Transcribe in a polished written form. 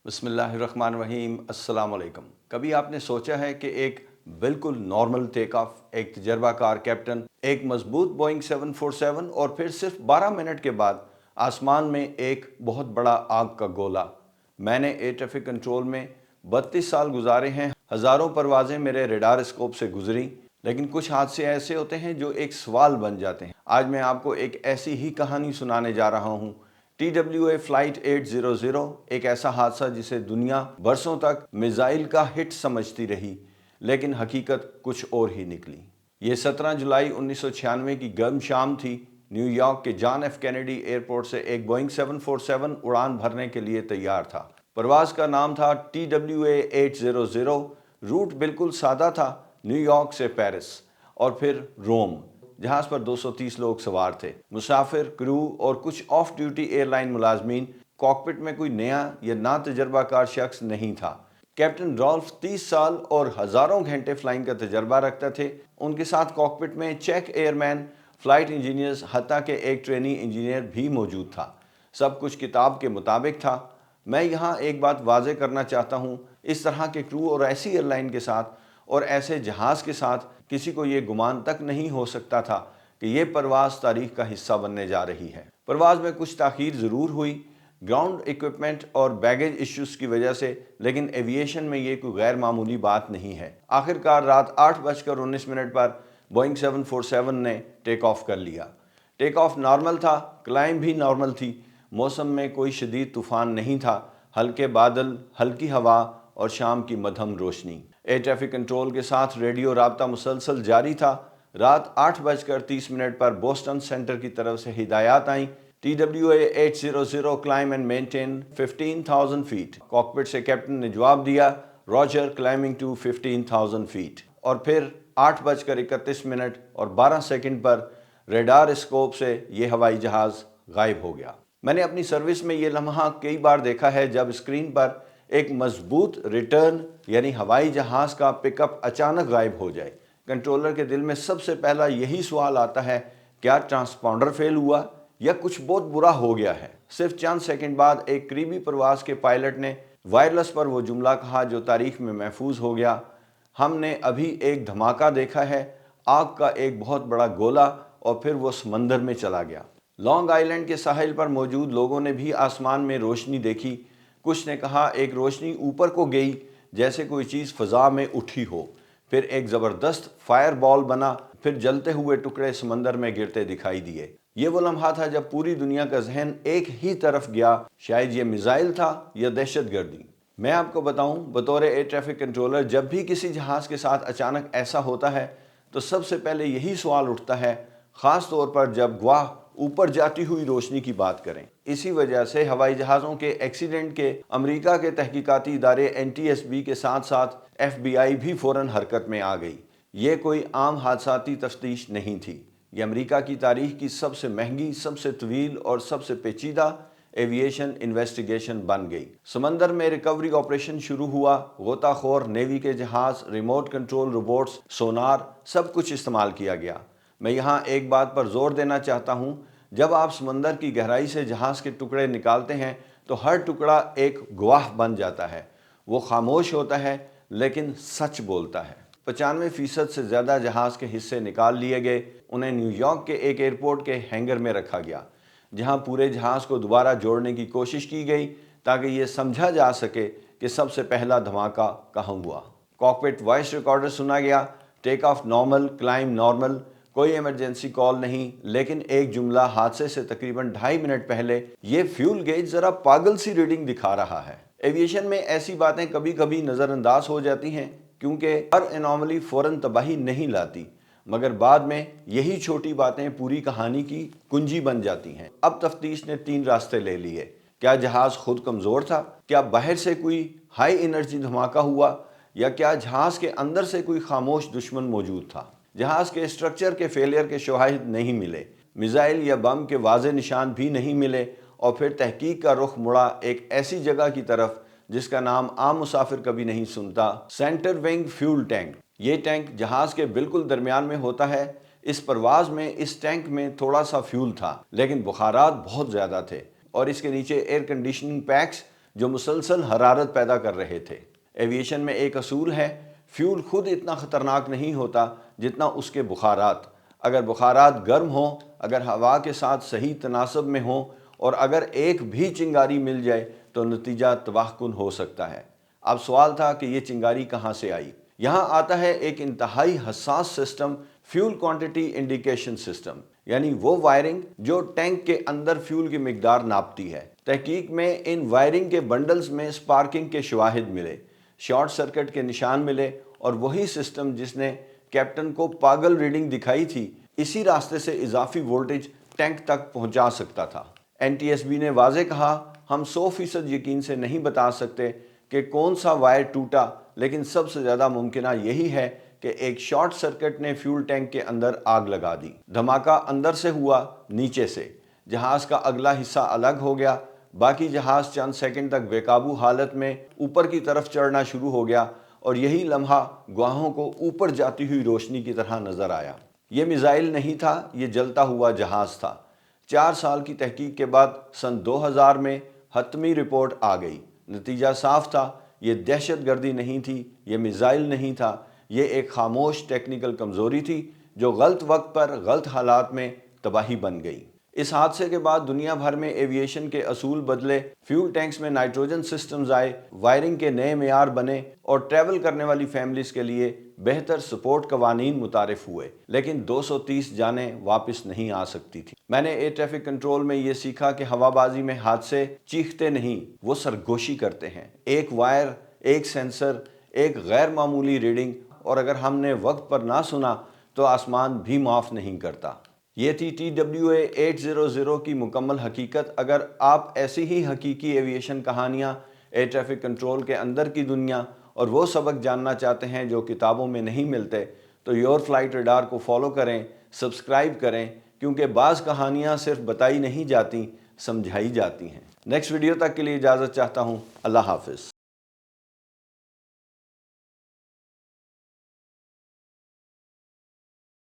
بسم اللہ الرحمن الرحیم، السلام علیکم۔ کبھی آپ نے سوچا ہے کہ ایک بالکل نارمل ٹیک آف، ایک تجربہ کار کیپٹن، ایک مضبوط بوئنگ 747 اور پھر صرف 12 منٹ کے بعد آسمان میں ایک بہت بڑا آگ کا گولا۔ میں نے ایئر ٹریفک کنٹرول میں 32 سال گزارے ہیں، ہزاروں پروازیں میرے ریڈار اسکوپ سے گزری، لیکن کچھ حادثے ایسے ہوتے ہیں جو ایک سوال بن جاتے ہیں۔ آج میں آپ کو ایک ایسی ہی کہانی سنانے جا رہا ہوں۔ TWA فلائٹ 800، ایک ایسا حادثہ جسے دنیا برسوں تک میزائل کا ہٹ سمجھتی رہی، لیکن حقیقت کچھ اور ہی نکلی۔ یہ 17 جولائی 1996 کی گرم شام تھی۔ نیو یارک کے جان ایف کینیڈی ایئرپورٹ سے ایک بوئنگ 747 اڑان بھرنے کے لیے تیار تھا۔ پرواز کا نام تھا TWA 800۔ روٹ بالکل سادہ تھا، نیو یارک سے پیرس اور پھر روم۔ جہاز پر 230 لوگ سوار تھے، مسافر، کرو اور کچھ آف ڈیوٹی ایئر لائن ملازمین۔ کاکپٹ میں کوئی نیا یا نا تجربہ کار شخص نہیں تھا۔ کیپٹن رالف 30 سال اور ہزاروں گھنٹے فلائنگ کا تجربہ رکھتے تھے۔ ان کے ساتھ کاکپٹ میں چیک ایئر مین، فلائٹ انجینئرز، حتیٰ کہ ایک ٹرینی انجینئر بھی موجود تھا۔ سب کچھ کتاب کے مطابق تھا۔ میں یہاں ایک بات واضح کرنا چاہتا ہوں، اس طرح کے کرو اور ایسی ایئر لائن کے ساتھ اور ایسے جہاز کے ساتھ کسی کو یہ گمان تک نہیں ہو سکتا تھا کہ یہ پرواز تاریخ کا حصہ بننے جا رہی ہے۔ پرواز میں کچھ تاخیر ضرور ہوئی، گراؤنڈ ایکوپمنٹ اور بیگیج ایشوز کی وجہ سے، لیکن ایویشن میں یہ کوئی غیر معمولی بات نہیں ہے۔ آخر کار رات 8:19 پر بوئنگ 747 نے ٹیک آف کر لیا۔ ٹیک آف نارمل تھا، کلائم بھی نارمل تھی۔ موسم میں کوئی شدید طوفان نہیں تھا، ہلکے بادل، ہلکی ہوا اور شام کی مدھم روشنی۔ ایئر ٹریفک کنٹرول کے ساتھ ریڈیو رابطہ مسلسل جاری تھا۔ رات 8:30 پر بوسٹن سینٹر کی طرف سے ہدایات آئیں: TWA 800 climb and maintain 15,000 feet. Cockpit سے کیپٹن نے جواب دیا: راجر، کلائمنگ ٹو 15,000 فیٹ۔ اور پھر 8:31 اور 12 سیکنڈ پر ریڈار اسکوپ سے یہ ہوائی جہاز غائب ہو گیا۔ میں نے اپنی سروس میں یہ لمحہ کئی بار دیکھا ہے، جب اسکرین پر ایک مضبوط ریٹرن یعنی ہوائی جہاز کا پک اپ اچانک غائب ہو جائے۔ کنٹرولر کے دل میں سب سے پہلا یہی سوال آتا ہے، کیا ٹرانسپونڈر فیل ہوا یا کچھ بہت برا ہو گیا ہے؟ صرف چند سیکنڈ بعد ایک قریبی پرواز کے پائلٹ نے وائرلیس پر وہ جملہ کہا جو تاریخ میں محفوظ ہو گیا: ہم نے ابھی ایک دھماکہ دیکھا ہے، آگ کا ایک بہت بڑا گولا، اور پھر وہ سمندر میں چلا گیا۔ لانگ آئیلینڈ کے ساحل پر موجود لوگوں نے بھی آسمان میں روشنی دیکھی۔ کچھ نے کہا ایک روشنی اوپر کو گئی، جیسے کوئی چیز فضا میں اٹھی ہو، پھر ایک زبردست فائر بال بنا، پھر جلتے ہوئے ٹکڑے سمندر میں گرتے دکھائی دیے۔ یہ وہ لمحہ تھا جب پوری دنیا کا ذہن ایک ہی طرف گیا، شاید یہ میزائل تھا یا دہشت گردی۔ میں آپ کو بتاؤں، بطور ایئر ٹریفک کنٹرولر، جب بھی کسی جہاز کے ساتھ اچانک ایسا ہوتا ہے تو سب سے پہلے یہی سوال اٹھتا ہے، خاص طور پر جب گواہ اوپر جاتی ہوئی روشنی کی بات کریں۔ اسی وجہ سے ہوائی جہازوں کے ایکسیڈنٹ کے امریکہ کے تحقیقاتی ادارے NTSB کے ساتھ ساتھ FBI بھی فوراً حرکت میں آ گئی۔ یہ کوئی عام حادثاتی تفتیش نہیں تھی، یہ امریکہ کی تاریخ کی سب سے مہنگی، سب سے طویل اور سب سے پیچیدہ ایویشن انویسٹیگیشن بن گئی۔ سمندر میں ریکوری آپریشن شروع ہوا۔ غوطہ خور، نیوی کے جہاز، ریموٹ کنٹرول روبوٹس، سونار، سب کچھ استعمال کیا گیا۔ میں یہاں ایک بات پر زور دینا چاہتا ہوں، جب آپ سمندر کی گہرائی سے جہاز کے ٹکڑے نکالتے ہیں تو ہر ٹکڑا ایک گواہ بن جاتا ہے۔ وہ خاموش ہوتا ہے لیکن سچ بولتا ہے۔ 95% سے زیادہ جہاز کے حصے نکال لیے گئے۔ انہیں نیو یارک کے ایک ایئرپورٹ کے ہینگر میں رکھا گیا، جہاں پورے جہاز کو دوبارہ جوڑنے کی کوشش کی گئی تاکہ یہ سمجھا جا سکے کہ سب سے پہلا دھماکہ کہاں ہوا۔ کاکپٹ وائس ریکارڈر سنا گیا: ٹیک آف نارمل، کلائم نارمل، کوئی ایمرجنسی کال نہیں، لیکن ایک جملہ حادثے سے تقریباً 2.5 منٹ پہلے: یہ فیول گیج ذرا پاگل سی ریڈنگ دکھا رہا ہے۔ ایویشن میں ایسی باتیں کبھی کبھی نظر انداز ہو جاتی ہیں، کیونکہ ہر انوملی فوراً تباہی نہیں لاتی، مگر بعد میں یہی چھوٹی باتیں پوری کہانی کی کنجی بن جاتی ہیں۔ اب تفتیش نے 3 راستے لے لیے: کیا جہاز خود کمزور تھا؟ کیا باہر سے کوئی ہائی انرجی دھماکہ ہوا؟ یا کیا جہاز کے اندر سے کوئی خاموش دشمن موجود تھا؟ جہاز کے اسٹرکچر کے فیلئر کے شواہد نہیں ملے، میزائل یا بم کے واضح نشان بھی نہیں ملے، اور پھر تحقیق کا رخ مڑا ایک ایسی جگہ کی طرف جس کا نام عام مسافر کبھی نہیں سنتا: سینٹر ونگ فیول ٹینک۔ یہ ٹینک جہاز کے بالکل درمیان میں ہوتا ہے۔ اس پرواز میں اس ٹینک میں تھوڑا سا فیول تھا، لیکن بخارات بہت زیادہ تھے، اور اس کے نیچے ایئر کنڈیشننگ پیکس جو مسلسل حرارت پیدا کر رہے تھے۔ ایویشن میں ایک اصول ہے، فیول خود اتنا خطرناک نہیں ہوتا جتنا اس کے بخارات۔ اگر بخارات گرم ہوں، اگر ہوا کے ساتھ صحیح تناسب میں ہوں اور اگر ایک بھی چنگاری مل جائے تو نتیجہ تباہ کن ہو سکتا ہے۔ اب سوال تھا کہ یہ چنگاری کہاں سے آئی؟ یہاں آتا ہے ایک انتہائی حساس system, fuel quantity indication system, یعنی وہ وائرنگ جو ٹینک کے اندر فیول کی مقدار ناپتی ہے۔ تحقیق میں ان وائرنگ کے بنڈلز میں سپارکنگ کے شواہد ملے، شارٹ سرکٹ کے نشان ملے، اور وہی سسٹم جس نے کیپٹن کو پاگل ریڈنگ دکھائی تھی اسی راستے سے اضافی وولٹیج ٹینک تک پہنچا سکتا تھا۔ NTSB نے واضح کہا، ہم 100% یقین سے نہیں بتا سکتے کہ کون سا وائر ٹوٹا، لیکن سب سے زیادہ ممکنہ یہی ہے کہ ایک شارٹ سرکٹ نے فیول ٹینک کے اندر آگ لگا دی۔ دھماکہ اندر سے ہوا، نیچے سے۔ جہاز کا اگلا حصہ الگ ہو گیا، باقی جہاز چند سیکنڈ تک بے قابو حالت میں اوپر کی طرف چڑھنا شروع ہو گیا، اور یہی لمحہ گواہوں کو اوپر جاتی ہوئی روشنی کی طرح نظر آیا۔ یہ میزائل نہیں تھا، یہ جلتا ہوا جہاز تھا۔ 4 سال کی تحقیق کے بعد سن 2000 میں حتمی رپورٹ آ گئی۔ نتیجہ صاف تھا، یہ دہشت گردی نہیں تھی، یہ میزائل نہیں تھا، یہ ایک خاموش ٹیکنیکل کمزوری تھی جو غلط وقت پر غلط حالات میں تباہی بن گئی۔ اس حادثے کے بعد دنیا بھر میں ایویشن کے اصول بدلے، فیول ٹینکس میں نائٹروجن سسٹمز آئے، وائرنگ کے نئے معیار بنے، اور ٹریول کرنے والی فیملیز کے لیے بہتر سپورٹ قوانین متعارف ہوئے، لیکن 230 جانیں واپس نہیں آ سکتی تھی۔ میں نے ایئر ٹریفک کنٹرول میں یہ سیکھا کہ ہوا بازی میں حادثے چیختے نہیں، وہ سرگوشی کرتے ہیں۔ ایک وائر، ایک سینسر، ایک غیر معمولی ریڈنگ، اور اگر ہم نے وقت پر نہ سنا تو آسمان بھی معاف نہیں کرتا۔ یہ تھی TWA 800 کی مکمل حقیقت۔ اگر آپ ایسی ہی حقیقی ایویشن کہانیاں، ایئر ٹریفک کنٹرول کے اندر کی دنیا اور وہ سبق جاننا چاہتے ہیں جو کتابوں میں نہیں ملتے، تو یور فلائٹ ریڈار کو فالو کریں، سبسکرائب کریں، کیونکہ بعض کہانیاں صرف بتائی نہیں جاتی، سمجھائی جاتی ہیں۔ نیکسٹ ویڈیو تک کے لیے اجازت چاہتا ہوں۔ اللہ حافظ۔